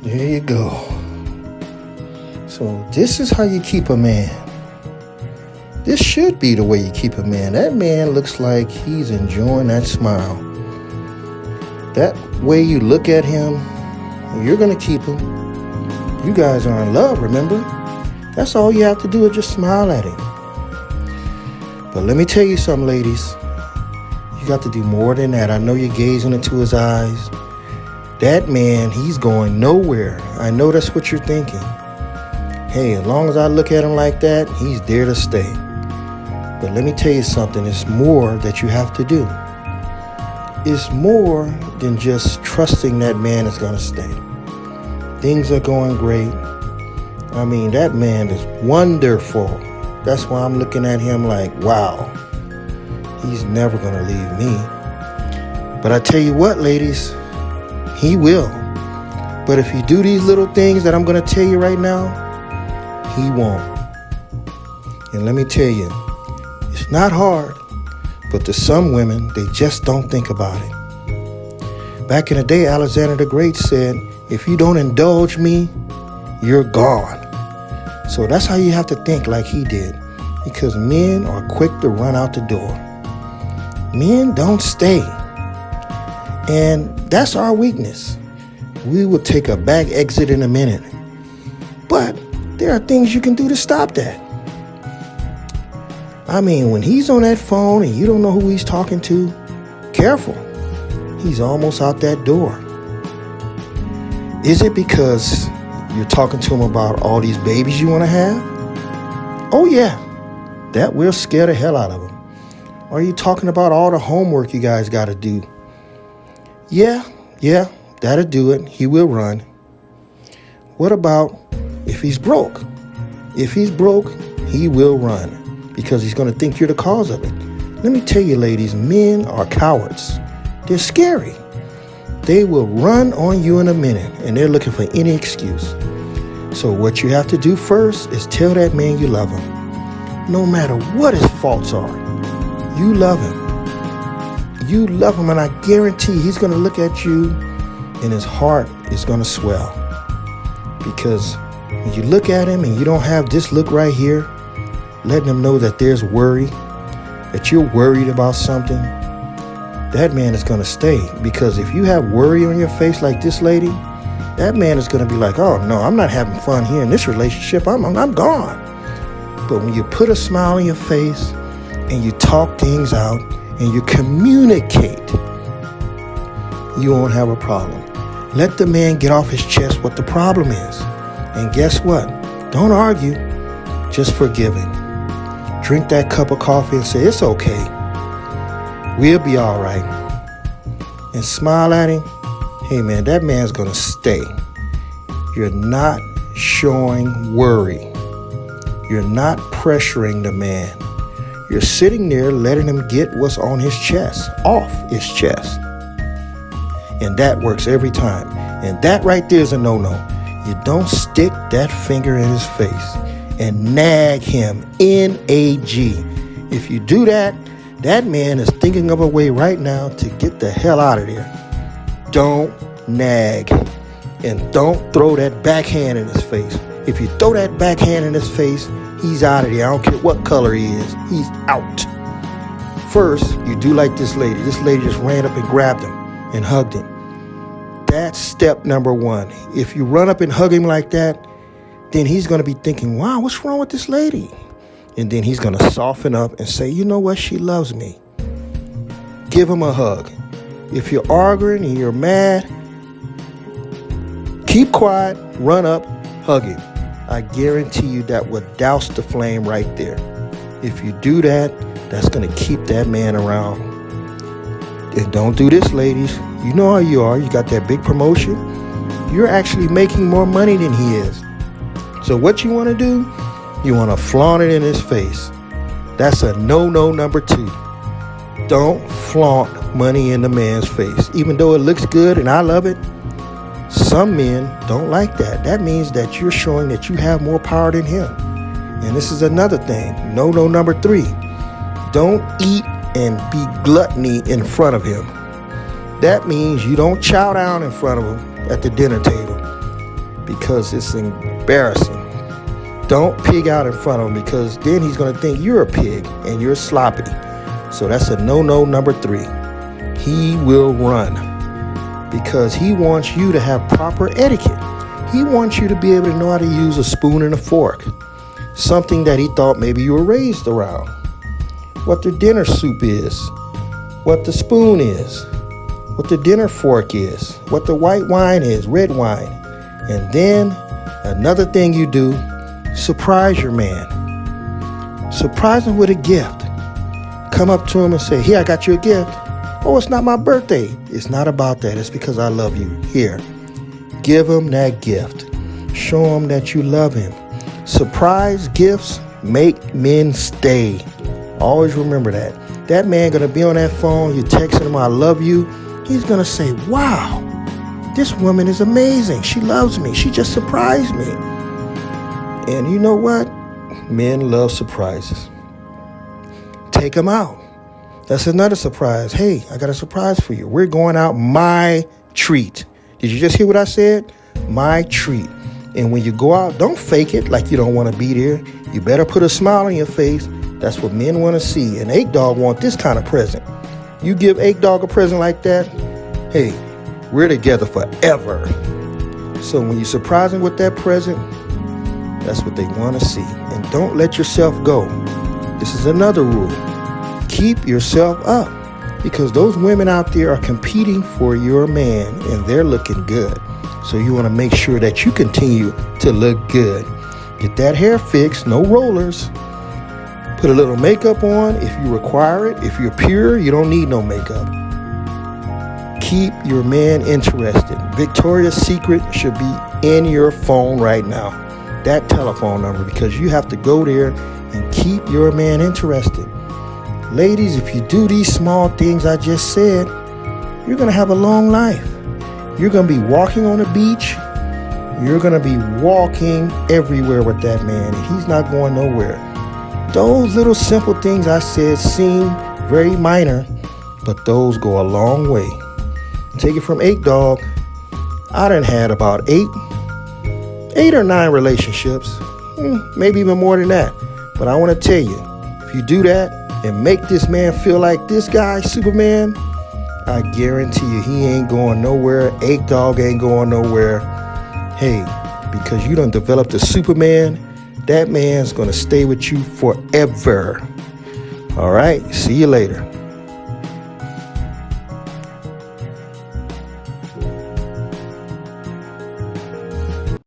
There you go. So this is how you keep a man. This should be the way you keep a man. That man looks like he's enjoying that smile. That way you look at him, you're going to keep him. You guys are in love, remember? That's all you have to do is just smile at him. But let me tell you something, ladies. You got to do more than that. I know you're gazing into his eyes. That man, he's going nowhere. I know that's what you're thinking. Hey, as long as I look at him like that, he's there to stay. But let me tell you something. It's more that you have to do. It's more than just trusting that man is going to stay. Things are going great. I mean, that man is wonderful. That's why I'm looking at him like, wow, he's never going to leave me. But I tell you what, ladies, he will. But if you do these little things that I'm going to tell you right now, he won't. And let me tell you, it's not hard, but to some women, they just don't think about it. Back in the day, Alexander the Great said, if you don't indulge me, you're gone. So that's how you have to think like he did, because men are quick to run out the door. Men don't stay. And that's our weakness. We will take a back exit in a minute. But there are things you can do to stop that. I mean, when he's on that phone and you don't know who he's talking to, careful. He's almost out that door. Is it because you're talking to him about all these babies you want to have? Oh, yeah. That will scare the hell out of him. Are you talking about all the homework you guys got to do? Yeah, that'll do it. He will run. What about if he's broke? If he's broke, he will run because he's going to think you're the cause of it. Let me tell you, ladies, men are cowards. They're scary. They will run on you in a minute, and they're looking for any excuse. So what you have to do first is tell that man you love him. No matter what his faults are, you love him. You love him, and I guarantee he's going to look at you, and his heart is going to swell. Because when you look at him and you don't have this look right here, letting him know that there's worry, that you're worried about something, that man is going to stay. Because if you have worry on your face like this lady, that man is going to be like, oh, no, I'm not having fun here in this relationship. I'm gone. But when you put a smile on your face and you talk things out and you communicate, you won't have a problem. Let the man get off his chest what the problem is. And guess what? Don't argue. Just forgive him. Drink that cup of coffee and say, it's okay. We'll be all right. And smile at him. Hey, man, that man's going to stay. You're not showing worry. You're not pressuring the man. You're sitting there letting him get what's on his chest, off his chest. And that works every time. And that right there is a no-no. You don't stick that finger in his face and nag him, N-A-G. If you do that, that man is thinking of a way right now to get the hell out of there. Don't nag. And don't throw that backhand in his face. If you throw that backhand in his face, he's out of there. I don't care what color he is. He's out. First, you do like this lady. This lady just ran up and grabbed him and hugged him. That's step number one. If you run up and hug him like that, then he's going to be thinking, wow, what's wrong with this lady? And then he's going to soften up and say, you know what? She loves me. Give him a hug. If you're arguing and you're mad, keep quiet, run up, hug him. I guarantee you that will douse the flame right there. If you do that, that's going to keep that man around. And don't do this, ladies. You know how you are. You got that big promotion. You're actually making more money than he is. So what you want to do, you want to flaunt it in his face. That's a no-no number 2. Don't flaunt money in the man's face. Even though it looks good and I love it, some men don't like that. That means that you're showing that you have more power than him. And this is another thing. No-no number 3. Don't eat and be gluttony in front of him. That means you don't chow down in front of him at the dinner table. because it's embarrassing. Don't pig out in front of him, because then he's going to think you're a pig and you're sloppy. So that's a no-no number 3. He will run because he wants you to have proper etiquette. He wants you to be able to know how to use a spoon and a fork, something that he thought maybe you were raised around. What the dinner soup is, what the spoon is, what the dinner fork is, what the white wine is, red wine. And then another thing you do, surprise your man. Surprise him with a gift. Come up to him and say, "Here, I got you a gift." "Oh, it's not my birthday." It's not about that. It's because I love you. Here, give him that gift. Show him that you love him. Surprise gifts make men stay. Always remember that. That man going to be on that phone. You texting him, "I love you." He's going to say, "Wow, this woman is amazing. She loves me. She just surprised me." And you know what? Men love surprises. Take them out. That's another surprise. "Hey, I got a surprise for you. We're going out my treat." Did you just hear what I said? My treat. And when you go out, don't fake it like you don't want to be there. You better put a smile on your face. That's what men want to see. And 8Dog want this kind of present. You give 8Dog a present like that, hey, we're together forever. So when you surprise them with that present, that's what they want to see. And don't let yourself go. This is another rule. Keep yourself up, because those women out there are competing for your man and they're looking good. So you want to make sure that you continue to look good. Get that hair fixed, no rollers. Put a little makeup on if you require it. If you're pure, you don't need no makeup. Keep your man interested. Victoria's Secret should be in your phone right now. That telephone number, because you have to go there and keep your man interested. Ladies, if you do these small things I just said, you're going to have a long life. You're going to be walking on the beach. You're going to be walking everywhere with that man, and he's not going nowhere. Those little simple things I said seem very minor, but those go a long way. Take it from 8Dog. I done had about 8 or 9 relationships, maybe even more than that. But I want to tell you, if you do that and make this man feel like this guy, Superman, I guarantee you he ain't going nowhere. 8Dog ain't going nowhere. Hey, because you done developed a Superman, that man's going to stay with you forever. All right, see you later.